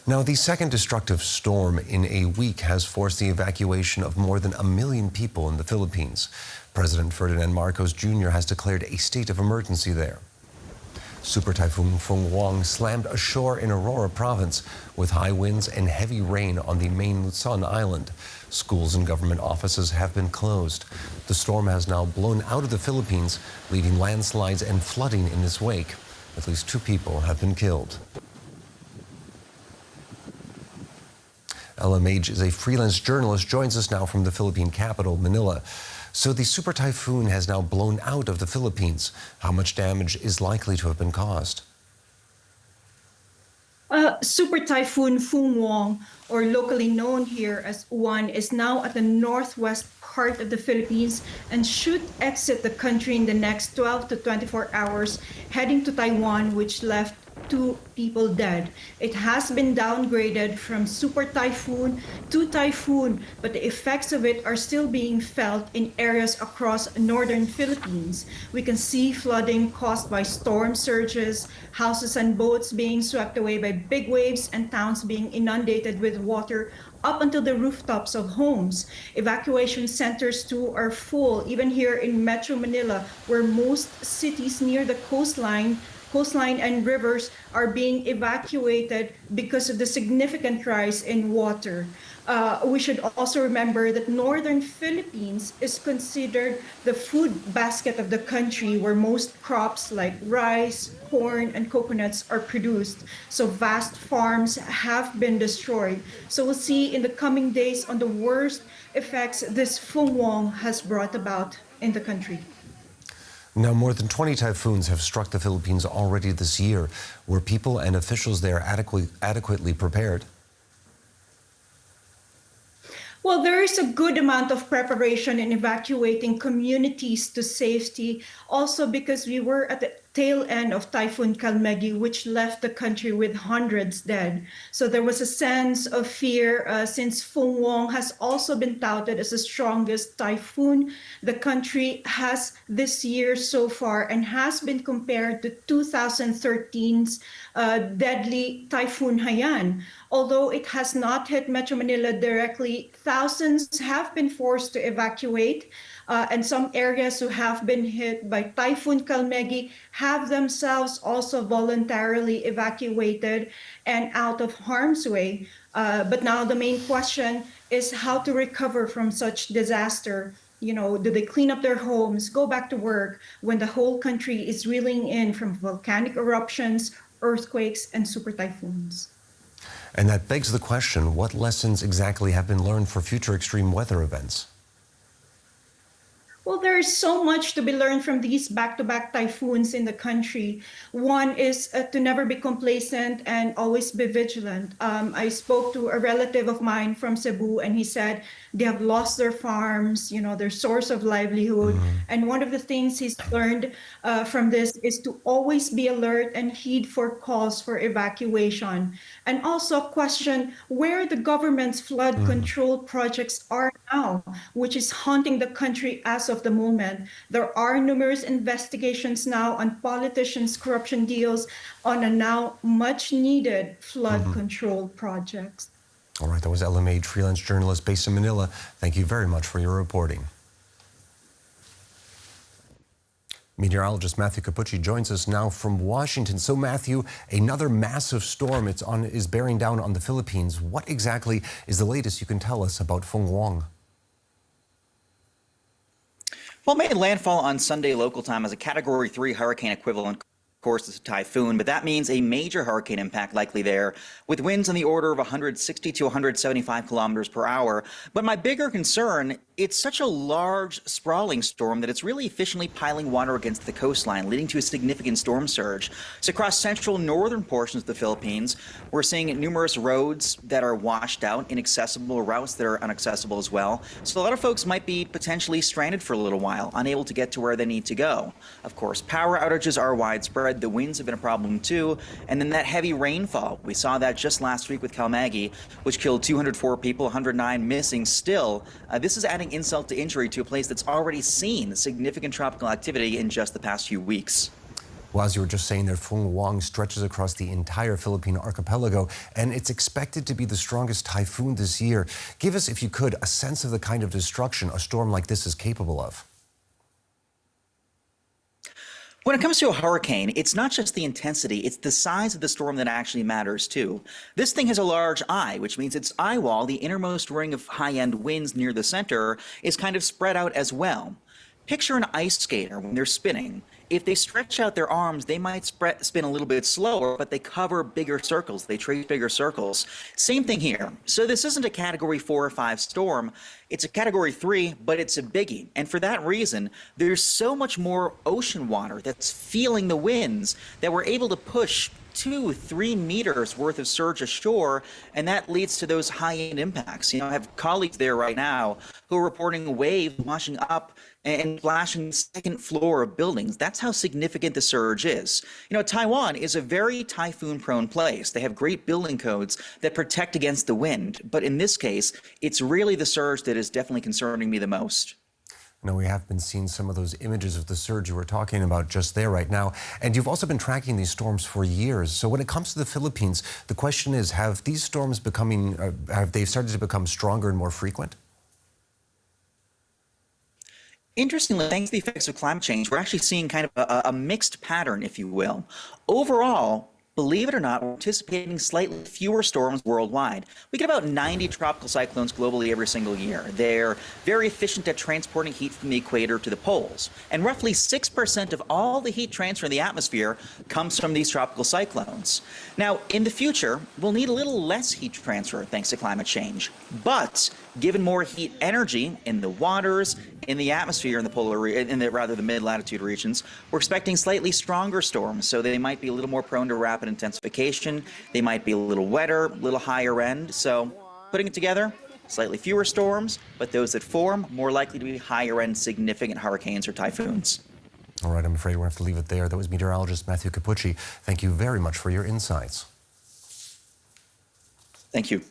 Now, the second destructive storm in a week has forced the evacuation of more than 1 million people in the Philippines. President Ferdinand Marcos Jr. has declared a state of emergency there. Super Typhoon Fung-wong slammed ashore in Aurora province with high winds and heavy rain on the main Luzon island. Schools and government offices have been closed. The storm has now blown out of the Philippines, leaving landslides and flooding in its wake. At least 2 people have been killed. Mage is a freelance journalist, joins us now from the Philippine capital, Manila. So the super typhoon has now blown out of the Philippines. How much damage is likely to have been caused? Super Typhoon Fung-wong, or locally known here as Uwan, is now at the northwest part of the Philippines and should exit the country in the next 12 to 24 hours, heading to Taiwan, which left 2 people dead. It has been downgraded from super typhoon to typhoon, but the effects of it are still being felt in areas across northern Philippines. We can see flooding caused by storm surges, houses and boats being swept away by big waves, and towns being inundated with water up until the rooftops of homes. Evacuation centers too are full, even here in Metro Manila, where most cities near the coastline and rivers are being evacuated because of the significant rise in water. We should also remember that northern Philippines is considered the food basket of the country, where most crops like rice, corn, and coconuts are produced. So vast farms have been destroyed. So we'll see in the coming days on the worst effects this Fung-wong has brought about in the country. Now, more than 20 typhoons have struck the Philippines already this year. Were people and officials there adequately prepared? Well, there is a good amount of preparation in evacuating communities to safety, also because we were at the tail end of Typhoon Calmegi, which left the country with hundreds dead. So there was a sense of fear since Fung-wong has also been touted as the strongest typhoon the country has this year so far, and has been compared to 2013's deadly Typhoon Haiyan. Although it has not hit Metro Manila directly, thousands have been forced to evacuate. And some areas who have been hit by Typhoon Calmegi have themselves also voluntarily evacuated and out of harm's way. But now the main question is how to recover from such disaster. You know, do they clean up their homes, go back to work when the whole country is reeling in from volcanic eruptions, earthquakes, and super typhoons? And that begs the question, what lessons exactly have been learned for future extreme weather events? Well, there is so much to be learned from these back-to-back typhoons in the country. One is to never be complacent and always be vigilant. I spoke to a relative of mine from Cebu, and he said they have lost their farms, you know, their source of livelihood. And one of the things he's learned from this is to always be alert and heed for calls for evacuation. And also question where the government's flood control projects are now, which is haunting the country as of the moment. There are numerous investigations now on politicians' corruption deals on a now much needed flood control projects. All right, that was Mage, freelance journalist based in Manila. Thank you very much for your reporting. Meteorologist Matthew Cappucci joins us now from Washington. So Matthew, another massive storm is bearing down on the Philippines. What exactly is the latest you can tell us about Fung-wong? Well, it made landfall on Sunday local time as a Category 3 hurricane equivalent. Of course, it's a typhoon, but that means a major hurricane impact likely there, with winds on the order of 160 to 175 kilometers per hour. But my bigger concern, it's such a large, sprawling storm that it's really efficiently piling water against the coastline, leading to a significant storm surge. So across central northern portions of the Philippines, we're seeing numerous roads that are washed out, inaccessible routes that are inaccessible as well. So a lot of folks might be potentially stranded for a little while, unable to get to where they need to go. Of course, power outages are widespread. The winds have been a problem too. And then that heavy rainfall. We saw that just last week with Calmegi, which killed 204 people, 109 missing still. This is adding insult to injury to a place that's already seen significant tropical activity in just the past few weeks. Well, as you were just saying there, Fung-wong stretches across the entire Philippine archipelago, and it's expected to be the strongest typhoon this year. Give us, if you could, a sense of the kind of destruction a storm like this is capable of. When it comes to a hurricane, it's not just the intensity, it's the size of the storm that actually matters too. This thing has a large eye, which means its eye wall, the innermost ring of high-end winds near the center, is kind of spread out as well. Picture an ice skater when they're spinning. If they stretch out their arms, they might spin a little bit slower, but they cover bigger circles. They trace bigger circles. Same thing here. So this isn't a Category 4 or 5 storm. It's a Category 3, but it's a biggie. And for that reason, there's so much more ocean water that's feeling the winds that we're able to push 2-3 meters worth of surge ashore, and that leads to those high-end impacts. I have colleagues there right now who are reporting waves washing up and splashing the second floor of buildings. That's how significant the surge is. Taiwan is a very typhoon-prone place. They have great building codes that protect against the wind, but in this case, it's really the surge that is definitely concerning me the most. Now, we have been seeing some of those images of the surge you were talking about just there right now. And you've also been tracking these storms for years. So when it comes to the Philippines, the question is, have these storms have they started to become stronger and more frequent? Interestingly, thanks to the effects of climate change, we're actually seeing kind of a mixed pattern, if you will. Overall, believe it or not, we're anticipating slightly fewer storms worldwide. We get about 90 tropical cyclones globally every single year. They're very efficient at transporting heat from the equator to the poles. And roughly 6% of all the heat transfer in the atmosphere comes from these tropical cyclones. Now, in the future, we'll need a little less heat transfer thanks to climate change. But given more heat energy in the waters, in the atmosphere, in the mid-latitude regions, we're expecting slightly stronger storms. So they might be a little more prone to rapid intensification. They might be a little wetter, a little higher end. So putting it together, slightly fewer storms, but those that form more likely to be higher end significant hurricanes or typhoons. All right, I'm afraid we'll have to leave it there. That was meteorologist Matthew Cappucci. Thank you very much for your insights. Thank you.